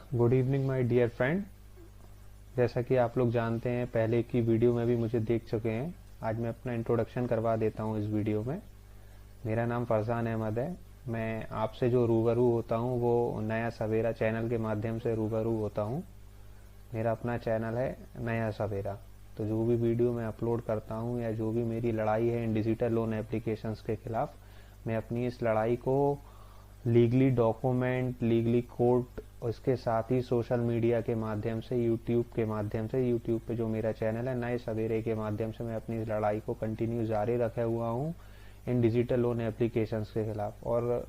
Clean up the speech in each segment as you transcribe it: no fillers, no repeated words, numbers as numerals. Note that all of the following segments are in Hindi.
Good evening my dear friend. जैसा कि आप लोग जानते हैं, पहले की वीडियो में भी मुझे देख चुके हैं। आज मैं अपना इंट्रोडक्शन करवा देता हूं इस वीडियो में। मेरा नाम फरजान अहमद है। मैं आपसे जो रूबरू होता हूं वो नया सवेरा चैनल के माध्यम से रूबरू होता हूं। मेरा अपना चैनल है नया सवेरा। तो जो भी वीडियो मैं अपलोड करता हूं या जो भी मेरी लड़ाई है इन डिजिटल लोन एप्लीकेशंस के खिलाफ, मैं अपनी इस लड़ाई को लीगली डॉक्यूमेंट, लीगली कोर्ट, उसके साथ ही सोशल मीडिया के माध्यम से, यूट्यूब के माध्यम से, यूट्यूब पे जो मेरा चैनल है नए सवेरे के माध्यम से, मैं अपनी इस लड़ाई को कंटिन्यू जारी रखे हुआ हूँ इन डिजिटल लोन एप्लीकेशंस के खिलाफ। और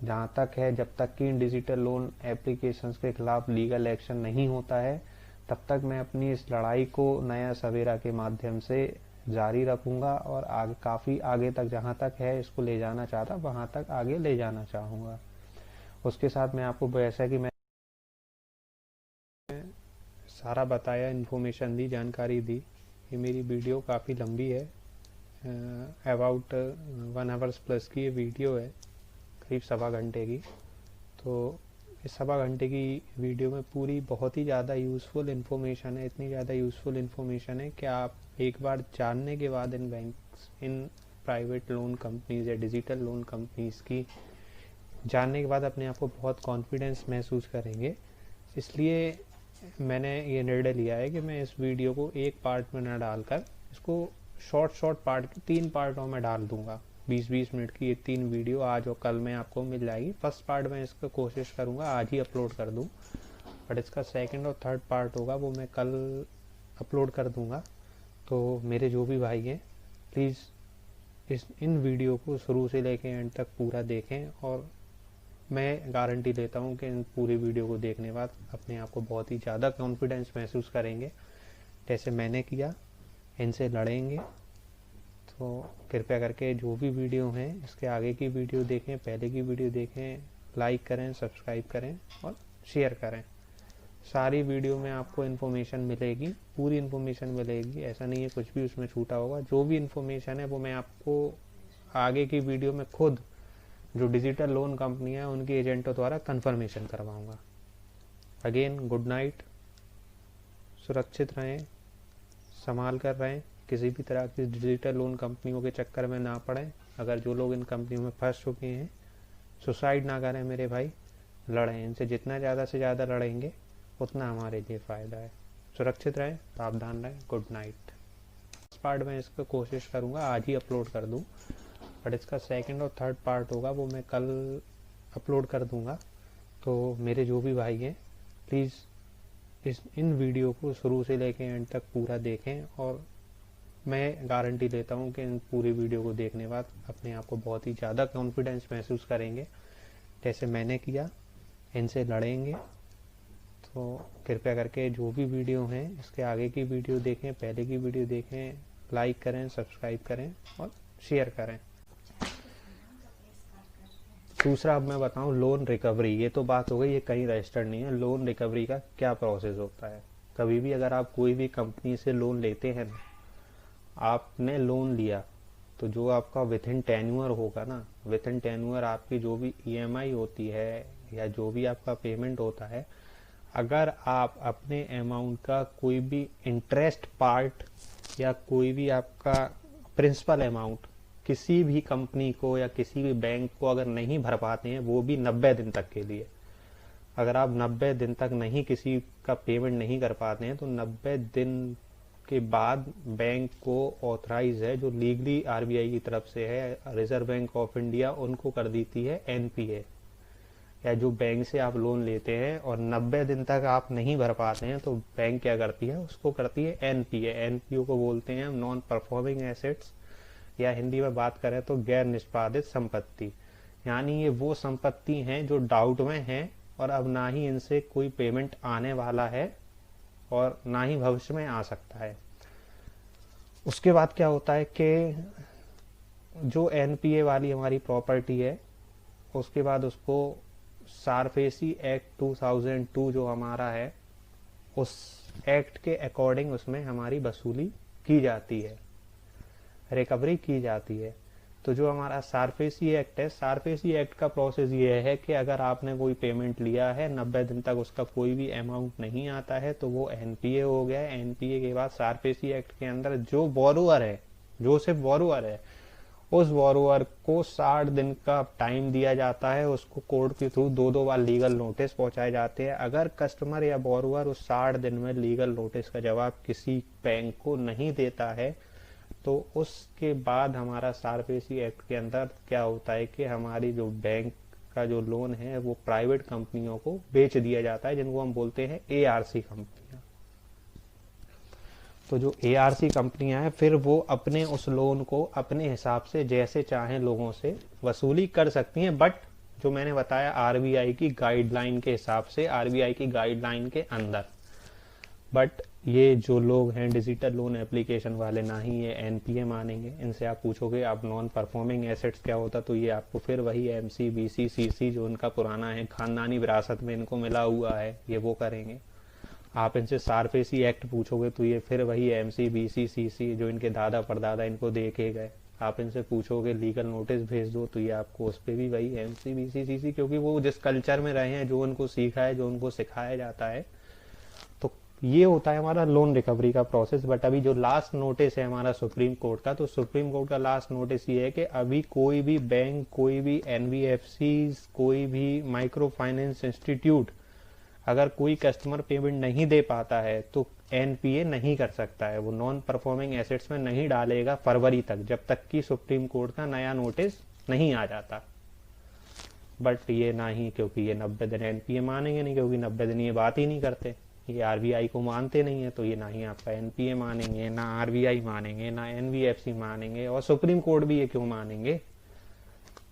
जहाँ तक है, जब तक कि इन डिजिटल लोन एप्लीकेशंस के खिलाफ लीगल एक्शन नहीं होता है, तब तक मैं अपनी इस लड़ाई को नया सवेरा के माध्यम से जारी रखूंगा और आगे, काफ़ी आगे तक, जहाँ तक है इसको ले जाना चाहता वहाँ तक आगे ले जाना चाहूँगा। उसके साथ मैं आपको, जैसा कि मैं सारा बताया, इन्फॉर्मेशन दी, जानकारी दी। ये मेरी वीडियो काफ़ी लंबी है, अबाउट 1 आवर्स प्लस की ये वीडियो है, करीब 1.25 घंटे की। तो इस 1.25 घंटे की वीडियो में पूरी बहुत ही ज़्यादा यूज़फुल इन्फॉर्मेशन है। इतनी ज़्यादा यूज़फुल इन्फॉर्मेशन है कि आप एक बार जानने के बाद in banks, in private loan companies या डिजिटल लोन कंपनीज की जानने के बाद अपने आप को बहुत कॉन्फिडेंस महसूस करेंगे। इसलिए मैंने ये निर्णय लिया है कि मैं इस वीडियो को एक पार्ट में न डालकर इसको शॉर्ट पार्ट, 3 पार्टों में डाल दूंगा। 20-20 मिनट की ये 3 वीडियो आज और कल में आपको मिल जाएगी। फर्स्ट पार्ट में इसका कोशिश करूंगा आज ही अपलोड कर दूं, बट इसका सेकंड और थर्ड पार्ट होगा वो मैं कल अपलोड कर दूंगा। तो मेरे जो भी भाई हैं, प्लीज़ इन वीडियो को शुरू से लेकर एंड तक पूरा देखें, और मैं गारंटी देता हूँ कि इन पूरी वीडियो को देखने के बाद अपने आप को बहुत ही ज़्यादा कॉन्फिडेंस महसूस करेंगे, जैसे मैंने किया। इनसे लड़ेंगे। तो कृपया करके जो भी वीडियो हैं, इसके आगे की वीडियो देखें, पहले की वीडियो देखें, लाइक करें, सब्सक्राइब करें और शेयर करें। सारी वीडियो में आपको इन्फॉर्मेशन मिलेगी, पूरी इन्फॉर्मेशन मिलेगी। ऐसा नहीं है कुछ भी उसमें छूटा होगा। जो भी इन्फॉर्मेशन है वो मैं आपको आगे की वीडियो में खुद जो डिजिटल लोन कंपनी है उनके एजेंटों द्वारा कंफर्मेशन करवाऊंगा। Again good night. सुरक्षित रहें, संभाल कर रहें, किसी भी तरह की डिजिटल लोन कंपनियों के चक्कर में ना पड़ें। अगर जो लोग इन कंपनियों में फंस चुके हैं, सुसाइड ना करें मेरे भाई, लड़ें। इनसे जितना ज़्यादा से ज़्यादा लड़ेंगे उतना हमारे लिए फ़ायदा है। सुरक्षित रहें, सावधान रहें। Good night. इस पार्ट में इसको कोशिश करूँगा आज ही अपलोड कर दूँ, बट इसका सेकंड और थर्ड पार्ट होगा वो मैं कल अपलोड कर दूंगा। तो मेरे जो भी भाई हैं, प्लीज़ इन वीडियो को शुरू से लेकर एंड तक पूरा देखें, और मैं गारंटी देता हूँ कि इन पूरी वीडियो को देखने के बाद अपने आप को बहुत ही ज़्यादा कॉन्फिडेंस महसूस करेंगे, जैसे मैंने किया। इनसे लड़ेंगे। तो कृपया करके जो भी वीडियो हैं, इसके आगे की वीडियो देखें, पहले की वीडियो देखें, लाइक करें, सब्सक्राइब करें और शेयर करें। दूसरा, अब मैं बताऊं लोन रिकवरी। ये तो बात हो गई, ये कहीं रजिस्टर्ड नहीं है। लोन रिकवरी का क्या प्रोसेस होता है? कभी भी अगर आप कोई भी कंपनी से लोन लेते हैं ना, आपने लोन लिया तो जो आपका विथ इन टेन्यूअर होगा ना, विथ इन टेन्यूअर आपकी जो भी ईएमआई होती है या जो भी आपका पेमेंट होता है, अगर आप अपने अमाउंट का कोई भी इंटरेस्ट पार्ट या कोई भी आपका प्रिंसिपल अमाउंट किसी भी कंपनी को या किसी भी बैंक को अगर नहीं भर पाते हैं, वो भी 90 दिन तक के लिए, अगर आप 90 दिन तक नहीं किसी का पेमेंट नहीं कर पाते हैं, तो 90 दिन के बाद बैंक को ऑथराइज है, जो लीगली आरबीआई की तरफ से है, रिजर्व बैंक ऑफ इंडिया, उनको कर देती है एनपीए। या जो बैंक से आप लोन लेते हैं और 90 दिन तक आप नहीं भर पाते हैं, तो बैंक क्या करती है, उसको करती है एनपीए। एनपीओ को बोलते हैं नॉन परफॉर्मिंग एसेट्स, या हिंदी में बात करें तो गैर निष्पादित संपत्ति। यानी ये वो संपत्ति हैं जो डाउट में हैं और अब ना ही इनसे कोई पेमेंट आने वाला है और ना ही भविष्य में आ सकता है। उसके बाद क्या होता है कि जो एनपीए वाली हमारी प्रॉपर्टी है, उसके बाद उसको सारफेसी एक्ट 2002 जो हमारा है, उस एक्ट के अकॉर्डिंग उसमें हमारी वसूली की जाती है, रिकवरी की जाती है। तो जो हमारा सारफेसी एक्ट है, सारफेसी एक्ट का प्रोसेस ये है कि अगर आपने कोई पेमेंट लिया है 90 दिन तक उसका कोई भी अमाउंट नहीं आता है तो वो एनपीए हो गया। एनपीए के बाद सारफेसी एक्ट के अंदर जो बोरोअर है, जो सिर्फ बोरोअर है, उस बोरोअर को 60 दिन का टाइम दिया जाता है। उसको कोर्ट के थ्रू दो बार लीगल नोटिस पहुंचाए जाते हैं। अगर कस्टमर या बोरोअर उस 60 दिन में लीगल नोटिस का जवाब किसी बैंक को नहीं देता है तो उसके बाद हमारा सारफेसी एक्ट के अंदर क्या होता है कि हमारी जो बैंक का जो लोन है वो प्राइवेट कंपनियों को बेच दिया जाता है, जिनको हम बोलते हैं एआरसी कंपनियां। तो जो एआरसी कंपनियां हैं फिर वो अपने उस लोन को अपने हिसाब से जैसे चाहें लोगों से वसूली कर सकती हैं, बट जो मैंने बताया आरबीआई की गाइडलाइन के हिसाब से, आरबीआई की गाइडलाइन के अंदर। बट ये जो लोग हैं डिजिटल लोन एप्लीकेशन वाले, ना ही ये एनपीए मानेंगे। इनसे आप पूछोगे आप नॉन परफॉर्मिंग एसेट्स क्या होता, तो ये आपको फिर वही एमसी बीसी सीसी जो इनका पुराना है, खानदानी विरासत में इनको मिला हुआ है, ये वो करेंगे। आप इनसे सारफेसी एक्ट पूछोगे तो ये फिर वही एमसी बीसी सीसी जो इनके दादा परदादा इनको देखे गए। आप इनसे पूछोगे लीगल नोटिस भेज दो तो ये आपको उस पर भी वही एमसी बीसी सीसी, क्योंकि वो जिस कल्चर में रहे हैं, जो उनको सीखा है, जो उनको सिखाया जाता है। तो ये होता है हमारा लोन रिकवरी का प्रोसेस। बट अभी जो लास्ट नोटिस है हमारा सुप्रीम कोर्ट का, तो सुप्रीम कोर्ट का लास्ट नोटिस ये है कि अभी कोई भी बैंक, कोई भी एनबीएफसी, कोई भी माइक्रो फाइनेंस इंस्टीट्यूट अगर कोई कस्टमर पेमेंट नहीं दे पाता है तो एनपीए नहीं कर सकता है, वो नॉन परफॉर्मिंग एसेट्स में नहीं डालेगा फरवरी तक, जब तक कि सुप्रीम कोर्ट का नया नोटिस नहीं आ जाता। बट ये ना ही, क्योंकि ये 90 दिन एनपीए मानेंगे नहीं, क्योंकि 90 दिन ये बात ही नहीं करते, ये आरबीआई को मानते नहीं है, तो ये ना ही आपका एनपीए मानेंगे, ना आरबीआई मानेंगे, ना एनबीएफसी मानेंगे, और सुप्रीम कोर्ट भी ये क्यों मानेंगे,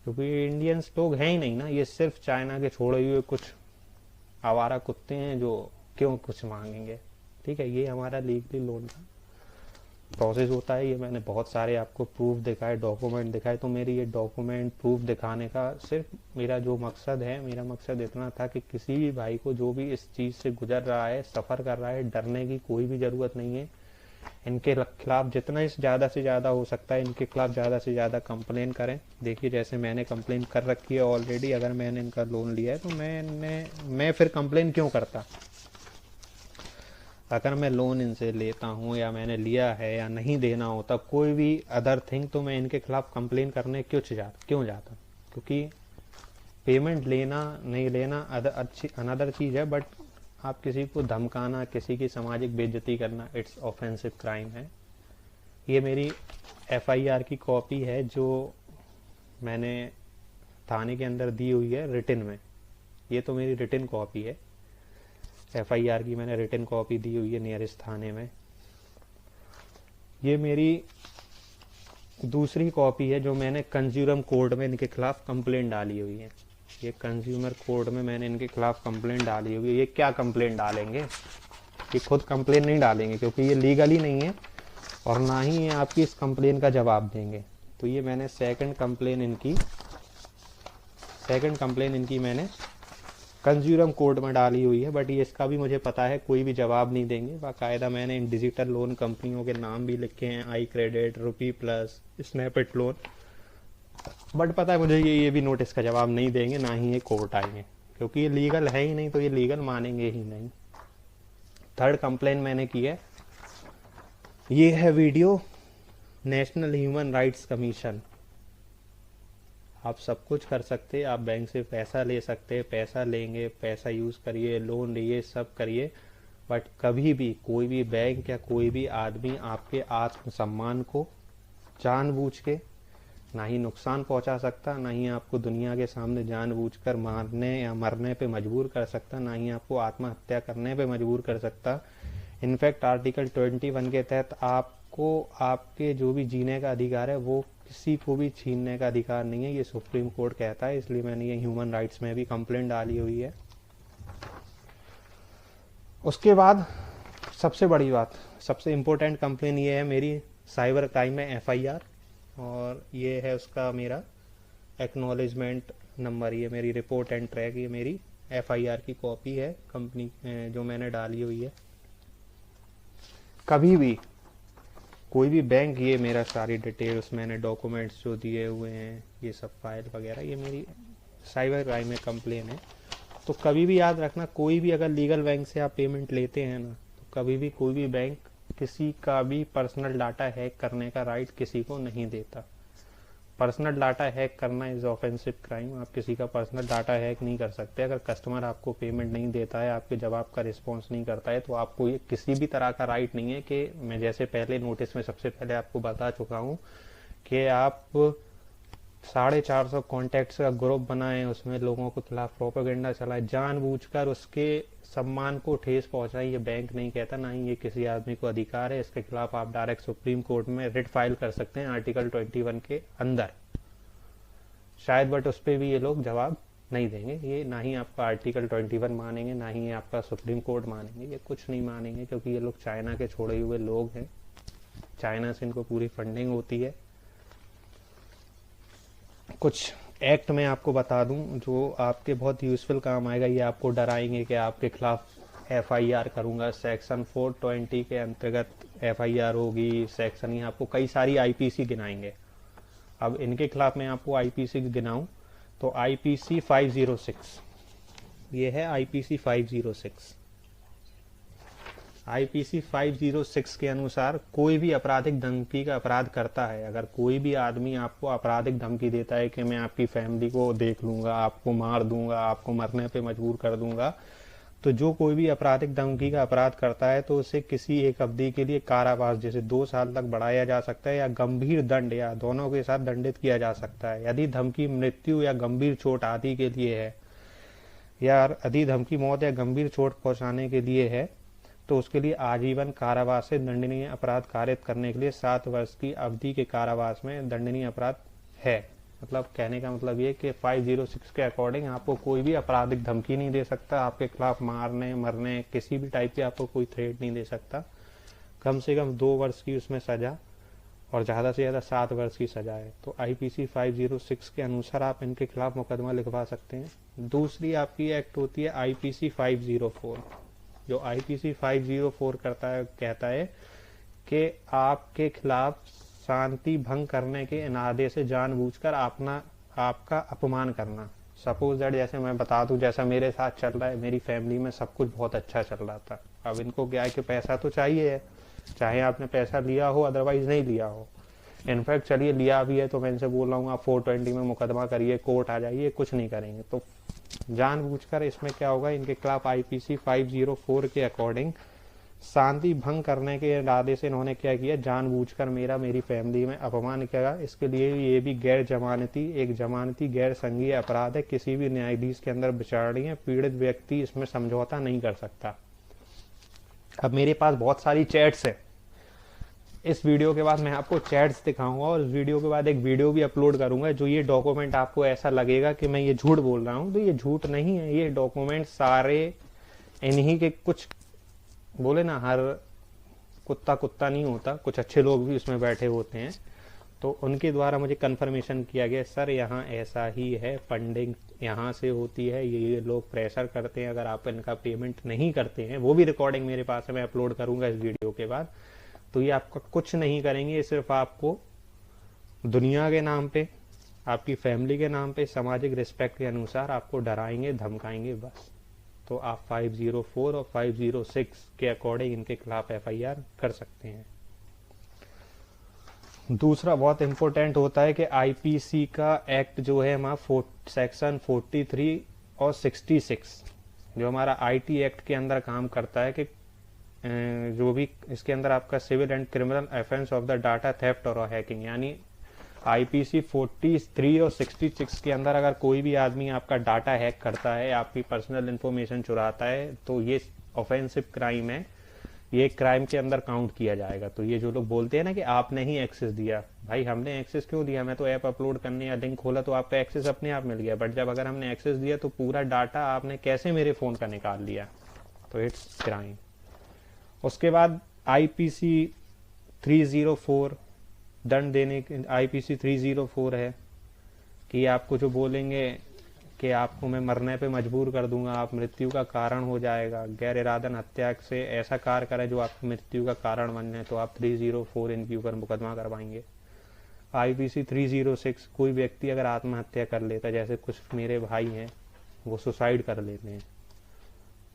क्योंकि इंडियंस लोग हैं ही नहीं ना, ये सिर्फ चाइना के छोड़े हुए कुछ आवारा कुत्ते हैं जो क्यों कुछ मांगेंगे। ठीक है, ये हमारा लीगली लोन का प्रोसेस होता है। ये मैंने बहुत सारे आपको प्रूफ दिखाए, डॉक्यूमेंट दिखाए। तो मेरी ये डॉक्यूमेंट प्रूफ दिखाने का सिर्फ मेरा जो मकसद है, मेरा मकसद इतना था कि किसी भी भाई को जो भी इस चीज़ से गुजर रहा है, सफ़र कर रहा है, डरने की कोई भी ज़रूरत नहीं है। इनके खिलाफ जितना ज़्यादा से ज़्यादा हो सकता है, इनके खिलाफ ज़्यादा से ज़्यादा कंप्लेन करें। देखिए जैसे मैंने कंप्लेन कर रखी है ऑलरेडी। अगर मैंने इनका लोन लिया है तो मैं फिर कंप्लेन क्यों करता? अगर मैं लोन इनसे लेता हूँ या मैंने लिया है या नहीं देना होता कोई भी अदर थिंग, तो मैं इनके खिलाफ कंप्लेन करने क्यों जाता? क्योंकि पेमेंट लेना नहीं लेना अच्छी अनदर चीज़ है, बट आप किसी को धमकाना, किसी की सामाजिक बेइज्जती करना, इट्स ऑफेंसिव क्राइम है। ये मेरी एफआईआर की कॉपी है जो मैंने थाने के अंदर दी हुई है रिटन में। ये तो मेरी रिटन कॉपी है, एफआईआर की मैंने रिटन कॉपी दी हुई है नियरेस्ट थाने में। ये मेरी दूसरी कॉपी है जो मैंने कंज्यूमर कोर्ट में इनके खिलाफ कंप्लेंट डाली हुई है। ये कंज्यूमर कोर्ट में मैंने इनके खिलाफ कंप्लेंट डाली हुई है। ये क्या कंप्लेंट डालेंगे? ये खुद कंप्लेंट नहीं डालेंगे क्योंकि ये लीगल ही नहीं है, और ना ही ये आपकी इस कंप्लेन का जवाब देंगे। तो ये मैंने सेकंड कंप्लेन इनकी मैंने कंज्यूमर कोर्ट में डाली हुई है। बट ये इसका भी मुझे पता है कोई भी जवाब नहीं देंगे। बाकायदा मैंने इन डिजिटल लोन कंपनियों के नाम भी लिखे हैं, I credit, rupee plus, SnapIt loan. But पता है मुझे ये भी नोटिस का जवाब नहीं देंगे, ना ही ये कोर्ट आएंगे, क्योंकि ये लीगल है ही नहीं, तो ये लीगल मानेंगे ही नहीं। थर्ड कंप्लेन मैंने की है, ये है video national human rights commission. आप सब कुछ कर सकते हैं, आप बैंक से पैसा ले सकते हैं, पैसा लेंगे, पैसा यूज़ करिए, लोन लिए, सब करिए, बट कभी भी कोई भी बैंक या कोई भी आदमी आपके आत्मसम्मान को जानबूझ के ना ही नुकसान पहुंचा सकता, ना ही आपको दुनिया के सामने जानबूझकर मारने या मरने पे मजबूर कर सकता, ना ही आपको आत्महत्या करने पे मजबूर कर सकता। इनफैक्ट आर्टिकल 21 के तहत आपको आपके जो भी जीने का अधिकार है वो किसी को भी छीनने का अधिकार नहीं है, ये सुप्रीम कोर्ट कहता है। इसलिए मैंने ये ह्यूमन राइट्स में भी कंप्लेंट डाली हुई है। उसके बाद सबसे बड़ी बात, सबसे इम्पोर्टेंट कंप्लेन ये है मेरी साइबर क्राइम में एफआईआर, और ये है उसका मेरा एक्नॉलेजमेंट नंबर। ये मेरी रिपोर्ट एंड ट्रैक, ये मेरी एफआईआर की कॉपी है कंपनी जो मैंने डाली हुई है। कभी भी कोई भी बैंक, ये मेरा सारी डिटेल्स, मैंने डॉक्यूमेंट्स जो दिए हुए हैं, ये सब फाइल वगैरह, ये मेरी साइबर क्राइम में कंप्लेन है। तो कभी भी याद रखना, कोई भी अगर लीगल बैंक से आप पेमेंट लेते हैं ना, तो कभी भी कोई भी बैंक किसी का भी पर्सनल डाटा हैक करने का राइट किसी को नहीं देता। पर्सनल डाटा हैक करना इज ऑफेंसिव क्राइम। आप किसी का पर्सनल डाटा हैक नहीं कर सकते। अगर कस्टमर आपको पेमेंट नहीं देता है, आपके जवाब का रिस्पॉन्स नहीं करता है, तो आपको ये किसी भी तरह का राइट नहीं है कि मैं जैसे पहले नोटिस में सबसे पहले आपको बता चुका हूँ कि आप 450 कॉन्टैक्ट्स का ग्रुप बनाएं, उसमें लोगों के खिलाफ प्रोपेगेंडा चलाएं, जानबूझकर उसके सम्मान को ठेस पहुंचाएं। ये बैंक नहीं कहता, ना ही ये किसी आदमी को अधिकार है। इसके खिलाफ आप डायरेक्ट सुप्रीम कोर्ट में रिट फाइल कर सकते हैं आर्टिकल 21 के अंदर शायद, बट उस पर भी ये लोग जवाब नहीं देंगे। ये ना ही आपका आर्टिकल 21 मानेंगे, ना ही आपका सुप्रीम कोर्ट मानेंगे, ये कुछ नहीं मानेंगे, क्योंकि ये लोग चाइना के छोड़े हुए लोग हैं। चाइना से इनको पूरी फंडिंग होती है। कुछ एक्ट में आपको बता दूं जो आपके बहुत यूजफुल काम आएगा। ये आपको डराएंगे कि आपके खिलाफ एफआईआर करूंगा, सेक्शन 420 के अंतर्गत एफआईआर होगी, सेक्शन, ये आपको कई सारी आईपीसी गिनाएंगे। अब इनके खिलाफ मैं आपको आईपीसी गिनाऊं तो आईपीसी 506, ये है आईपीसी 506। आईपीसी 506 के अनुसार कोई भी आपराधिक धमकी का अपराध करता है, अगर कोई भी आदमी आपको आपराधिक धमकी देता है कि मैं आपकी फैमिली को देख लूंगा, आपको मार दूंगा, आपको मरने पे मजबूर कर दूंगा, तो जो कोई भी आपराधिक धमकी का अपराध करता है तो उसे किसी एक अवधि के लिए कारावास जैसे 2 साल तक बढ़ाया जा सकता है, या गंभीर दंड या दोनों के साथ दंडित किया जा सकता है। यदि धमकी मृत्यु या गंभीर चोट आदि के लिए है, या यदि धमकी मौत या गंभीर चोट पहुंचाने के लिए है, तो उसके लिए आजीवन कारावास से दंडनीय अपराध कारित करने के लिए 7 वर्ष की अवधि के कारावास में दंडनीय अपराध है। मतलब कहने का मतलब ये कि 506 के अकॉर्डिंग आपको कोई भी आपराधिक धमकी नहीं दे सकता, आपके खिलाफ मारने मरने किसी भी टाइप की आपको कोई थ्रेट नहीं दे सकता। कम से कम 2 वर्ष की उसमें सजा और ज़्यादा से ज़्यादा 7 वर्ष की सजा है। तो आईपीसी 506 के अनुसार आप इनके खिलाफ मुकदमा लिखवा सकते हैं। दूसरी आपकी एक्ट होती है आईपीसी 504। जो आईपीसी 504 कहता है कि आपके खिलाफ शांति भंग करने के इरादे से जानबूझकर आपका अपमान करना। सपोज दैट, जैसे मैं बता दूं, जैसा मेरे साथ चल रहा है, मेरी फैमिली में सब कुछ बहुत अच्छा चल रहा था। अब इनको क्या है कि पैसा तो चाहिए है, चाहे आपने पैसा लिया हो अदरवाइज नहीं लिया हो। इनफैक्ट चलिए लिया भी है तो मैं इनसे बोल रहा हूँ आप 420 में मुकदमा करिए, कोर्ट आ जाइए, कुछ नहीं करेंगे। तो जानबूझकर इसमें क्या होगा, इनके खिलाफ आईपीसी 504 के अकॉर्डिंग शांति भंग करने के इरादे से इन्होंने क्या किया, जानबूझकर मेरी फैमिली में अपमान किया। इसके लिए ये भी एक जमानती गैर संज्ञेय अपराध है। किसी भी न्यायाधीश के अंदर विचारणीय है, पीड़ित व्यक्ति इसमें समझौता नहीं कर सकता। अब मेरे पास बहुत सारी चैट्स है, इस वीडियो के बाद मैं आपको चैट्स दिखाऊंगा और इस वीडियो के बाद एक वीडियो भी अपलोड करूंगा। जो ये डॉक्यूमेंट आपको ऐसा लगेगा कि मैं ये झूठ बोल रहा हूँ, तो ये झूठ नहीं है। ये डॉक्यूमेंट सारे इन्हीं के, कुछ बोले ना हर कुत्ता नहीं होता, कुछ अच्छे लोग भी उसमें बैठे होते हैं, तो उनके द्वारा मुझे कंफर्मेशन किया गया सर यहाँ ऐसा ही है, फंडिंग यहाँ से होती है, ये लोग प्रेशर करते हैं, अगर आप इनका पेमेंट नहीं करते हैं, वो भी रिकॉर्डिंग मेरे पास है, मैं अपलोड करूंगा इस वीडियो के बाद, तो ये आपका कुछ नहीं करेंगे। ये सिर्फ आपको दुनिया के नाम पे, आपकी फैमिली के नाम पे, सामाजिक रिस्पेक्ट के अनुसार आपको डराएंगे, धमकाएंगे, बस। तो आप 504 और 506 के अकॉर्डिंग इनके खिलाफ एफआईआर कर सकते हैं। दूसरा बहुत इंपॉर्टेंट होता है कि आईपीसी का एक्ट जो है हमारा सेक्शन 43 और 66 जो हमारा आईटी एक्ट के अंदर काम करता है कि जो भी इसके अंदर आपका civil and criminal offence of the data theft और हैकिंग, यानी आईपीसी 43 और 66 के अंदर अगर कोई भी आदमी आपका डाटा हैक करता है, आपकी पर्सनल इंफॉर्मेशन चुराता है, तो ये ऑफेंसिव क्राइम है, ये क्राइम के अंदर काउंट किया जाएगा। तो ये जो लोग बोलते हैं ना कि आपने ही एक्सेस दिया, भाई हमने एक्सेस क्यों दिया, मैं तो ऐप अपलोड करने या लिंक खोला तो आपका एक्सेस अपने आप मिल गया, बट जब अगर हमने एक्सेस दिया तो पूरा डाटा आपने कैसे मेरे फोन का निकाल लिया, तो इट्स क्राइम। उसके बाद आईपीसी 304 दंड देने के, आईपीसी 304 है कि आपको जो बोलेंगे कि आपको मैं मरने पे मजबूर कर दूंगा, आप मृत्यु का कारण हो जाएगा, गैर इरादन हत्या से ऐसा कार्य करे जो आपकी मृत्यु का कारण बन जाए, तो आप 304 इनके ऊपर मुकदमा करवाएंगे। IPC 306, कोई व्यक्ति अगर आत्महत्या कर लेता है, जैसे कुछ मेरे भाई हैं वो सुसाइड कर लेते हैं,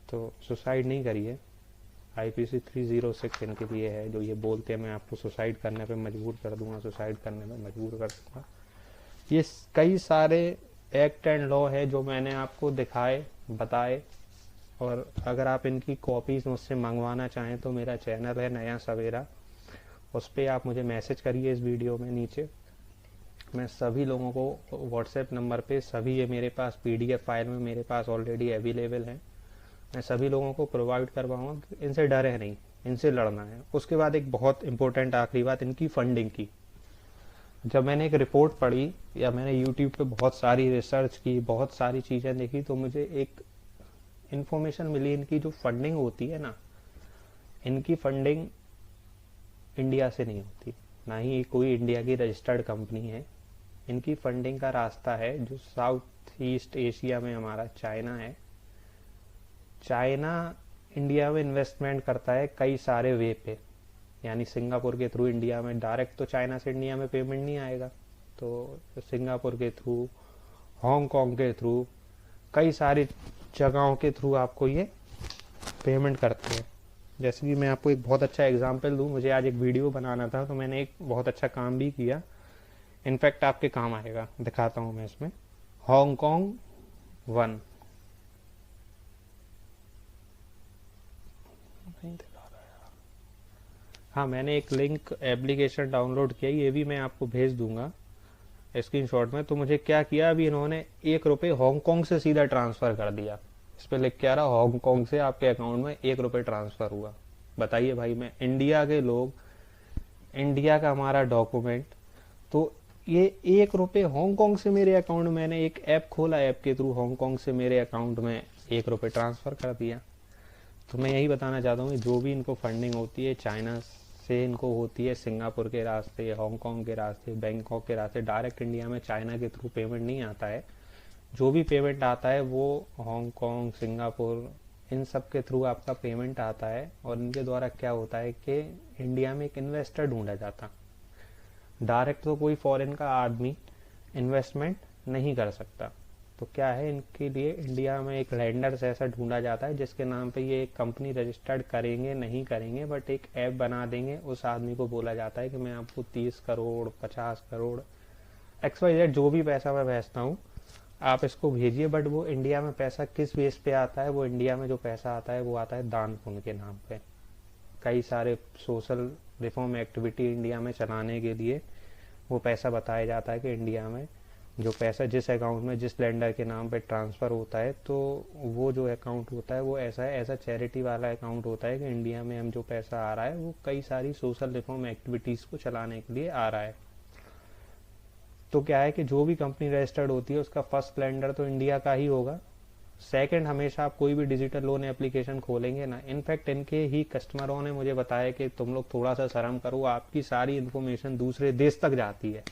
तो सुसाइड नहीं करिए। IPC 306 इनके लिए है, जो ये बोलते हैं मैं आपको सुसाइड करने पे मजबूर कर दूंगा, सुसाइड करने में मजबूर कर दूंगा। ये कई सारे एक्ट एंड लॉ है जो मैंने आपको दिखाए, बताए, और अगर आप इनकी कॉपीज मुझसे मंगवाना चाहें तो मेरा चैनल है नया सवेरा, उस पर आप मुझे मैसेज करिए इस वीडियो में नीचे। मैं सभी लोगों को व्हाट्सएप नंबर पे सभी ये मेरे पास PDF फाइल में मेरे पास ऑलरेडी अवेलेबल है, मैं सभी लोगों को प्रोवाइड करवाऊंगा। इनसे डरे नहीं, इनसे लड़ना है। उसके बाद एक बहुत इंपॉर्टेंट आखिरी बात, इनकी फंडिंग की। जब मैंने एक रिपोर्ट पढ़ी या मैंने यूट्यूब पे बहुत सारी रिसर्च की, बहुत सारी चीज़ें देखी, तो मुझे एक इन्फॉर्मेशन मिली, इनकी जो फंडिंग होती है ना, इनकी फंडिंग इंडिया से नहीं होती, ना ही कोई इंडिया की रजिस्टर्ड कंपनी है। इनकी फंडिंग का रास्ता है जो साउथ ईस्ट एशिया में हमारा चाइना है। चाइना इंडिया में इन्वेस्टमेंट करता है कई सारे वे पे, यानी सिंगापुर के थ्रू इंडिया में डायरेक्ट तो चाइना से इंडिया में पेमेंट नहीं आएगा, तो सिंगापुर के थ्रू, हांगकांग के थ्रू, कई सारी जगहों के थ्रू आपको ये पेमेंट करते हैं। जैसे कि मैं आपको एक बहुत अच्छा एग्जांपल दूं, मुझे आज एक वीडियो बनाना था तो मैंने एक बहुत अच्छा काम भी किया, इनफैक्ट आपके काम आएगा, दिखाता हूं मैं इसमें। हांगकांग 1 नहीं दिखा रहा यार। हाँ, मैंने एक लिंक एप्लीकेशन डाउनलोड किया, ये भी मैं आपको भेज दूंगा स्क्रीनशॉट में। तो मुझे क्या किया, अभी इन्होंने ₹1 हांगकांग से सीधा ट्रांसफर कर दिया। इस पे लिख के आ रहा हांगकांग से आपके अकाउंट में ₹1 ट्रांसफर हुआ। बताइए भाई, मैं इंडिया के लोग, इंडिया का हमारा डॉक्यूमेंट, तो ये ₹1 हांगकांग से मेरे अकाउंट में, मैंने एक ऐप खोला, ऐप के थ्रू हांगकांग से मेरे अकाउंट में ₹1 ट्रांसफर कर दिया। तो मैं यही बताना चाहता हूँ कि जो भी इनको फंडिंग होती है चाइना से इनको होती है, सिंगापुर के रास्ते, हांगकांग के रास्ते, बैंकॉक के रास्ते, डायरेक्ट इंडिया में चाइना के थ्रू पेमेंट नहीं आता है। जो भी पेमेंट आता है वो हांगकांग, सिंगापुर, इन सब के थ्रू आपका पेमेंट आता है। और इनके द्वारा क्या होता है कि इंडिया में एक इन्वेस्टर ढूंढा जाता, डायरेक्ट तो कोई फॉरेन का आदमी इन्वेस्टमेंट नहीं कर सकता। तो क्या है, इनके लिए इंडिया में एक लेंडर ऐसा ढूंढा जाता है जिसके नाम पे ये एक कंपनी रजिस्टर्ड करेंगे नहीं करेंगे, बट एक ऐप बना देंगे। उस आदमी को बोला जाता है कि मैं आपको 30 करोड़ 50 करोड़ XYZ जो भी पैसा मैं भेजता हूँ आप इसको भेजिए। बट वो इंडिया में पैसा किस बेस पे आता है, वो इंडिया में जो पैसा आता है वो आता है दान पुण्य के नाम पे। कई सारे सोशल रिफॉर्म एक्टिविटी इंडिया में चलाने के लिए वो पैसा बताया जाता है कि इंडिया में जो पैसा जिस अकाउंट में जिस लेंडर के नाम पे ट्रांसफ़र होता है, तो वो जो अकाउंट होता है वो ऐसा है, ऐसा चैरिटी वाला अकाउंट होता है कि इंडिया में हम जो पैसा आ रहा है वो कई सारी सोशल रिफॉर्म एक्टिविटीज़ को चलाने के लिए आ रहा है। तो क्या है कि जो भी कंपनी रजिस्टर्ड होती है उसका फर्स्ट लेंडर तो इंडिया का ही होगा। सेकंड, हमेशा आप कोई भी डिजिटल लोन एप्लीकेशन खोलेंगे ना, इनफैक्ट इनके ही कस्टमरों ने मुझे बताया कि तुम लोग थोड़ा सा शर्म करो, आपकी सारी इन्फॉर्मेशन दूसरे देश तक जाती है।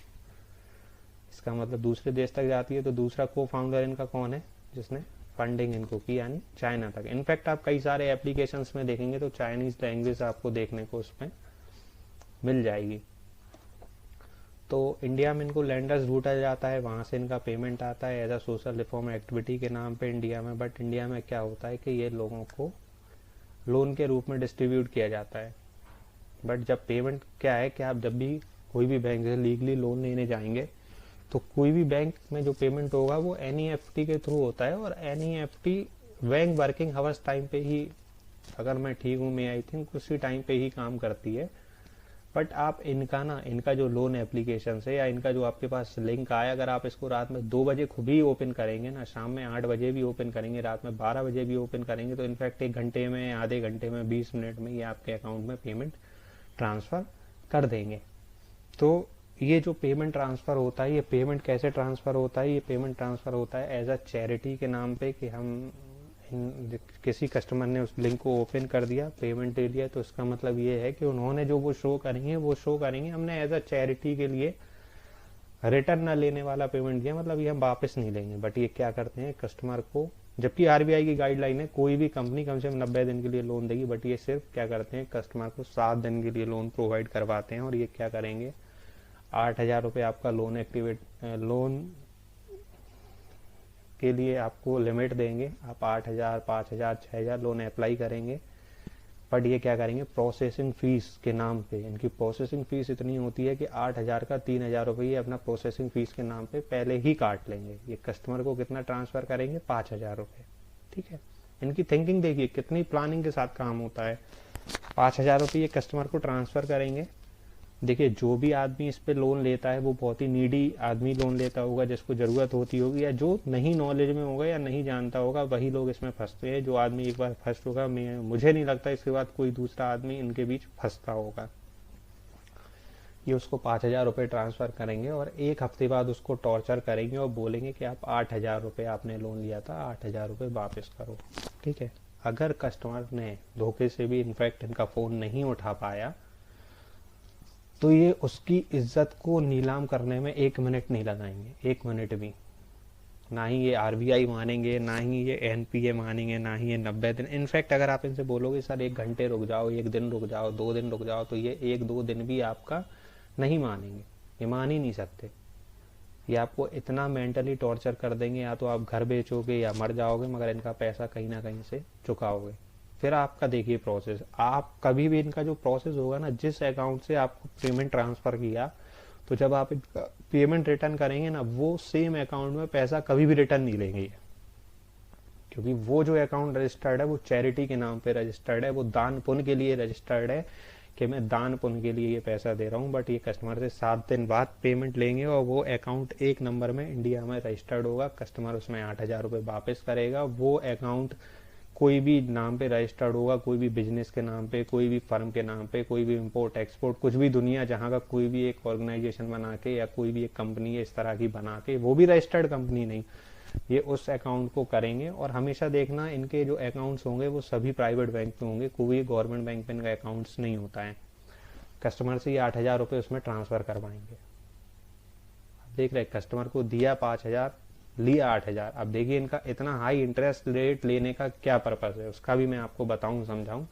इसका मतलब दूसरे देश तक जाती है, तो दूसरा को फाउंडर इनका कौन है जिसने फंडिंग इनको की, यानी चाइना तक। इनफैक्ट आप कई सारे एप्लीकेशंस में देखेंगे तो चाइनीज लैंग्वेज आपको देखने को उसमें मिल जाएगी। तो इंडिया में इनको लैंडर्स ढूंढा जाता है, वहाँ से इनका पेमेंट आता है as a social reform activity के नाम पे इंडिया में। बट इंडिया में क्या होता है कि ये लोगों को लोन के रूप में डिस्ट्रीब्यूट किया जाता है। बट जब पेमेंट क्या है कि आप जब भी कोई भी बैंक से लीगली लोन लेने जाएंगे तो कोई भी बैंक में जो पेमेंट होगा वो NEFT के थ्रू होता है। और NEFT bank working hours time पे ही, अगर मैं ठीक हूँ, मैं आई थिंक उसी टाइम पे ही काम करती है। बट आप इनका जो लोन एप्लीकेशन है या इनका जो आपके पास लिंक आया, अगर आप इसको रात में 2 बजे खुद ही ओपन करेंगे ना, शाम में 8 बजे भी ओपन करेंगे, रात में 12 बजे भी ओपन करेंगे, तो इनफैक्ट 1 घंटे में, आधे घंटे में, 20 मिनट में ये आपके अकाउंट में पेमेंट ट्रांसफ़र कर देंगे। तो ये जो पेमेंट ट्रांसफ़र होता है, ये पेमेंट कैसे ट्रांसफ़र होता है, ये पेमेंट ट्रांसफ़र होता है एज अ चैरिटी के नाम पे कि हम किसी कस्टमर ने उस लिंक को ओपन कर दिया, पेमेंट ले लिया, तो इसका मतलब ये है कि उन्होंने जो वो शो करेंगे हमने एज अ चैरिटी के लिए रिटर्न ना लेने वाला पेमेंट दिया, मतलब ये हम वापस नहीं लेंगे। बट ये क्या करते हैं कस्टमर को, जबकि आरबीआई की गाइडलाइन है कोई भी कंपनी कम से कम 90 दिन के लिए लोन देगी, बट ये सिर्फ क्या करते हैं कस्टमर को 7 दिन के लिए लोन प्रोवाइड करवाते हैं। और ये क्या करेंगे, 8,000 रुपये आपका लोन एक्टिवेट, लोन के लिए आपको लिमिट देंगे। आप 8,000, 5,000, 6,000 लोन अप्लाई करेंगे। बट ये क्या करेंगे, प्रोसेसिंग फीस के नाम पे, इनकी प्रोसेसिंग फीस इतनी होती है कि 8,000 का 3,000 रुपये अपना प्रोसेसिंग फीस के नाम पे पहले ही काट लेंगे। ये कस्टमर को कितना ट्रांसफर करेंगे, 5,000 रुपये। ठीक है, इनकी थिंकिंग देखिए कितनी प्लानिंग के साथ काम होता है। 5,000 रुपये कस्टमर को ट्रांसफर करेंगे। देखिए जो भी आदमी इस पे लोन लेता है वो बहुत ही नीडी आदमी लोन लेता होगा, जिसको ज़रूरत होती होगी, या जो नहीं नॉलेज में होगा या नहीं जानता होगा, वही लोग इसमें फंसते हैं। जो आदमी एक बार फंस होगा, मुझे नहीं लगता इसके बाद कोई दूसरा आदमी इनके बीच फंसता होगा। ये उसको 5,000 रुपये ट्रांसफ़र करेंगे और एक हफ्ते बाद उसको टॉर्चर करेंगे और बोलेंगे कि आप 8,000 रुपये आपने लोन लिया था, 8,000 रुपये वापस करो। ठीक है, अगर कस्टमर ने धोखे से भी इनफैक्ट इनका फ़ोन नहीं उठा पाया तो ये उसकी इज्जत को नीलाम करने में 1 मिनट नहीं लगाएंगे, 1 मिनट भी। ना ही ये आरबीआई मानेंगे, ना ही ये एनपीए मानेंगे, ना ही ये 90 दिन। इनफैक्ट अगर आप इनसे बोलोगे सर 1 घंटे रुक जाओ, 1 दिन रुक जाओ, 2 दिन रुक जाओ, तो ये 1-2 दिन भी आपका नहीं मानेंगे। ये मान ही नहीं सकते। ये आपको इतना मेंटली टॉर्चर कर देंगे, या तो आप घर बेचोगे या मर जाओगे, मगर इनका पैसा कहीं ना कहीं से चुकाओगे। फिर आपका देखिए प्रोसेस, आप कभी भी इनका जो प्रोसेस होगा ना, जिस अकाउंट से आपको पेमेंट ट्रांसफ़र किया, तो जब आप इनका पेमेंट रिटर्न करेंगे ना, वो सेम अकाउंट में पैसा कभी भी रिटर्न नहीं लेंगे। क्योंकि वो जो अकाउंट रजिस्टर्ड है वो चैरिटी के नाम पे रजिस्टर्ड है, वो दान पुण्य के लिए रजिस्टर्ड है कि मैं दान पुण्य के लिए ये पैसा दे रहा हूँ। बट ये कस्टमर से 7 दिन बाद पेमेंट लेंगे और वो अकाउंट एक नंबर में इंडिया में रजिस्टर्ड होगा। कस्टमर उसमें 8,000 रुपये वापस करेगा। वो अकाउंट कोई भी नाम पे रजिस्टर्ड होगा, कोई भी बिजनेस के नाम पे, कोई भी फर्म के नाम पे, कोई भी इंपोर्ट एक्सपोर्ट, कुछ भी दुनिया जहाँ का कोई भी एक ऑर्गेनाइजेशन बना के या कोई भी एक कंपनी है इस तरह की बना के, वो भी रजिस्टर्ड कंपनी नहीं, ये उस अकाउंट को करेंगे। और हमेशा देखना इनके जो अकाउंट्स होंगे वो सभी प्राइवेट बैंक में होंगे, कोई गवर्नमेंट बैंक में इनका अकाउंट्स नहीं होता है। कस्टमर से ये 8,000 रुपये उसमें ट्रांसफ़र करवाएंगे। देख रहे कस्टमर को दिया 5,000, लिया 8,000। अब देखिए इनका इतना हाई इंटरेस्ट रेट लेने का क्या पर्पस है, उसका भी मैं आपको बताऊं समझाऊं।